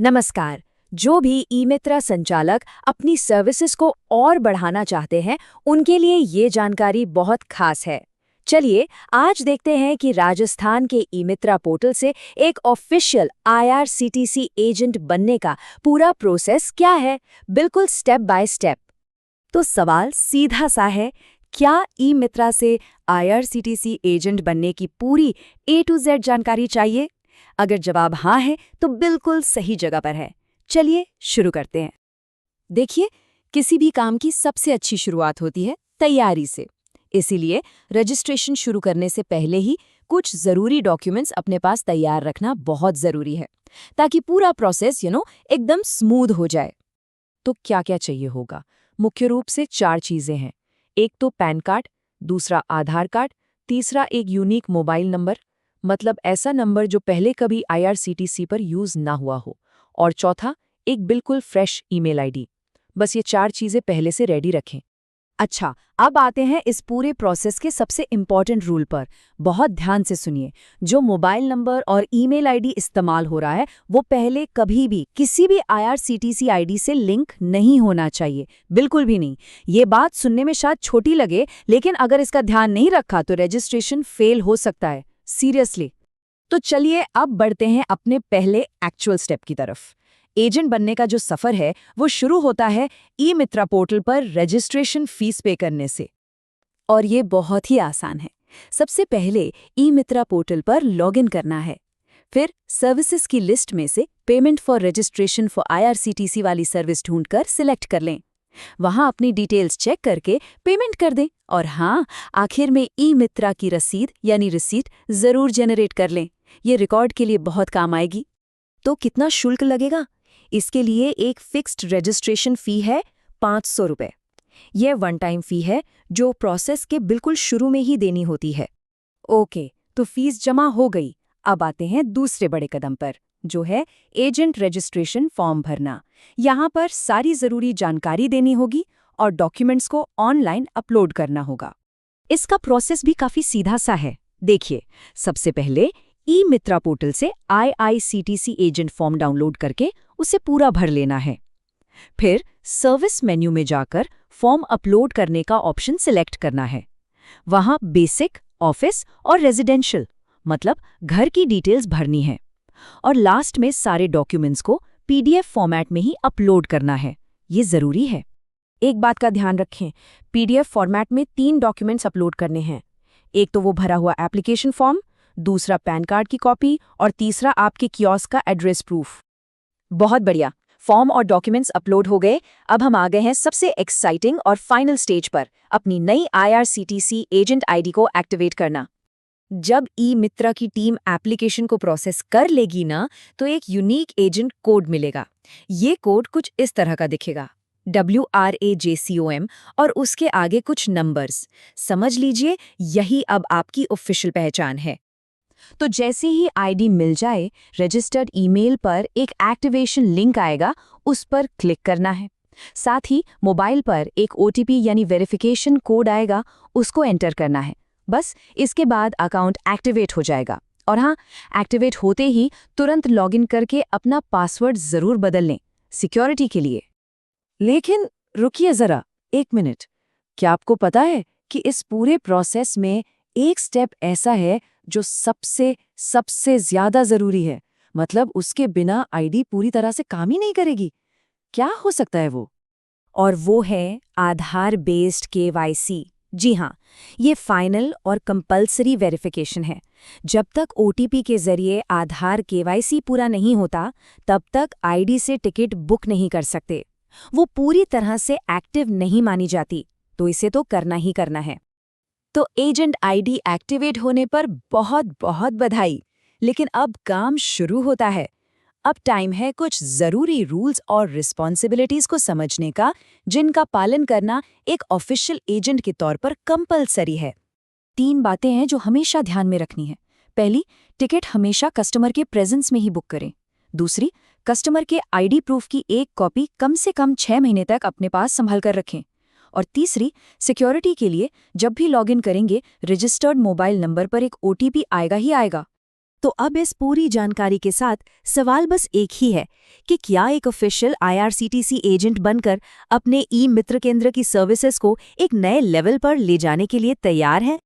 नमस्कार। जो भी ई मित्रा संचालक अपनी सर्विसेज को और बढ़ाना चाहते हैं, उनके लिए ये जानकारी बहुत खास है। चलिए आज देखते हैं कि राजस्थान के ई मित्रा पोर्टल से एक ऑफिशियल आईआरसीटीसी एजेंट बनने का पूरा प्रोसेस क्या है, बिल्कुल स्टेप बाय स्टेप। तो सवाल सीधा सा है, क्या ई मित्रा से आईआरसीटीसी एजेंट बनने की पूरी A to Z जानकारी चाहिए? अगर जवाब हाँ है तो बिल्कुल सही जगह पर है। चलिए शुरू करते हैं। देखिए, किसी भी काम की सबसे अच्छी शुरुआत होती है तैयारी से। इसीलिए रजिस्ट्रेशन शुरू करने से पहले ही कुछ ज़रूरी डॉक्यूमेंट्स अपने पास तैयार रखना बहुत ज़रूरी है, ताकि पूरा प्रोसेस एकदम स्मूथ हो जाए। तो क्या क्या चाहिए होगा? मुख्य रूप से 4 चीज़ें हैं। एक तो पैन कार्ड, दूसरा आधार कार्ड, तीसरा एक यूनिक मोबाइल नंबर, मतलब ऐसा नंबर जो पहले कभी आईआरसीटीसी पर यूज ना हुआ हो, और चौथा एक बिल्कुल फ्रेश ईमेल आईडी। बस ये 4 चीजें पहले से रेडी रखें। अच्छा, अब आते हैं इस पूरे प्रोसेस के सबसे इम्पॉर्टेंट रूल पर। बहुत ध्यान से सुनिए। जो मोबाइल नंबर और ईमेल आईडी इस्तेमाल हो रहा है, वो पहले कभी भी किसी भी आईआरसीटीसी आईडी से लिंक नहीं होना चाहिए, बिल्कुल भी नहीं। ये बात सुनने में शायद छोटी लगे, लेकिन अगर इसका ध्यान नहीं रखा तो रजिस्ट्रेशन फेल हो सकता है, सीरियसली। तो चलिए अब बढ़ते हैं अपने पहले एक्चुअल स्टेप की तरफ। एजेंट बनने का जो सफर है वो शुरू होता है ई मित्रा पोर्टल पर रजिस्ट्रेशन फीस पे करने से। और ये बहुत ही आसान है। सबसे पहले ई मित्रा पोर्टल पर लॉगिन करना है। फिर सर्विसेज की लिस्ट में से payment for registration for IRCTC वाली सर्विस ढूंढकर सिलेक्ट कर लें। वहां अपनी डिटेल्स चेक करके पेमेंट कर दें। और हाँ, आखिर में ई मित्रा की रसीद यानी रिसीट जरूर जनरेट कर लें। ये रिकॉर्ड के लिए बहुत काम आएगी। तो कितना शुल्क लगेगा? इसके लिए एक फिक्स्ड रजिस्ट्रेशन फी है 500 रुपये। यह वन टाइम फी है जो प्रोसेस के बिल्कुल शुरू में ही देनी होती है। ओके, तो फीस जमा हो गई। अब आते हैं दूसरे बड़े कदम पर, जो है एजेंट रजिस्ट्रेशन फॉर्म भरना। यहाँ पर सारी ज़रूरी जानकारी देनी होगी और डॉक्यूमेंट्स को ऑनलाइन अपलोड करना होगा। इसका प्रोसेस भी काफ़ी सीधा सा है। देखिए, सबसे पहले ई मित्रा पोर्टल से आईआरसीटीसी एजेंट फॉर्म डाउनलोड करके उसे पूरा भर लेना है। फिर सर्विस मेन्यू में जाकर फॉर्म अपलोड करने का ऑप्शन सिलेक्ट करना है। वहाँ बेसिक, ऑफिस और रेजिडेंशियल, मतलब घर की डिटेल्स भरनी है। और लास्ट में सारे डॉक्यूमेंट्स को पीडीएफ फॉर्मेट में ही अपलोड करना है। ये ज़रूरी है। एक बात का ध्यान रखें, पीडीएफ फॉर्मेट में 3 डॉक्यूमेंट्स अपलोड करने हैं। एक तो वो भरा हुआ एप्लीकेशन फॉर्म, दूसरा पैन कार्ड की कॉपी और तीसरा आपके कियोस्क का एड्रेस प्रूफ। बहुत बढ़िया, फॉर्म और डॉक्यूमेंट्स अपलोड हो गए। अब हम आ गए हैं सबसे एक्साइटिंग और फाइनल स्टेज पर, अपनी नई आईआरसीटीसी एजेंट आईडी को एक्टिवेट करना। जब ई मित्रा की टीम एप्लीकेशन को प्रोसेस कर लेगी ना, तो एक यूनिक एजेंट कोड मिलेगा। ये कोड कुछ इस तरह का दिखेगा, WRAJCOM, और उसके आगे कुछ नंबर्स। समझ लीजिए, यही अब आपकी ऑफिशियल पहचान है। तो जैसे ही आईडी मिल जाए, रजिस्टर्ड ईमेल पर एक एक्टिवेशन लिंक आएगा, उस पर क्लिक करना है। साथ ही मोबाइल पर एक OTP यानी वेरिफिकेशन कोड आएगा, उसको एंटर करना है। बस इसके बाद अकाउंट एक्टिवेट हो जाएगा। और हाँ, एक्टिवेट होते ही तुरंत लॉगिन करके अपना पासवर्ड ज़रूर बदल लें, सिक्योरिटी के लिए। लेकिन रुकिए ज़रा, 1 मिनट। क्या आपको पता है कि इस पूरे प्रोसेस में एक स्टेप ऐसा है जो सबसे ज़्यादा ज़रूरी है? मतलब उसके बिना आईडी पूरी तरह से काम ही नहीं करेगी। क्या हो सकता है वो? और वो है आधार बेस्ड KYC। जी हाँ, ये फाइनल और कंपल्सरी वेरिफिकेशन है। जब तक OTP के जरिए आधार KYC पूरा नहीं होता, तब तक आईडी से टिकट बुक नहीं कर सकते। वो पूरी तरह से एक्टिव नहीं मानी जाती, तो इसे तो करना ही करना है। तो एजेंट आईडी एक्टिवेट होने पर बहुत बहुत बधाई। लेकिन अब काम शुरू होता है। अब टाइम है कुछ ज़रूरी रूल्स और रिस्पॉन्सिबिलिटीज़ को समझने का, जिनका पालन करना एक ऑफिशियल एजेंट के तौर पर कंपलसरी है। 3 बातें हैं जो हमेशा ध्यान में रखनी है। पहली, टिकट हमेशा कस्टमर के प्रेजेंस में ही बुक करें। दूसरी, कस्टमर के आईडी प्रूफ की एक कॉपी कम से कम 6 महीने तक अपने पास संभाल कर रखें। और तीसरी, सिक्योरिटी के लिए जब भी लॉगिन करेंगे, रजिस्टर्ड मोबाइल नंबर पर एक OTP आएगा ही आएगा। तो अब इस पूरी जानकारी के साथ सवाल बस एक ही है कि क्या एक ऑफिशियल IRCTC एजेंट बनकर अपने ई मित्र केंद्र की सर्विसेज को एक नए लेवल पर ले जाने के लिए तैयार है।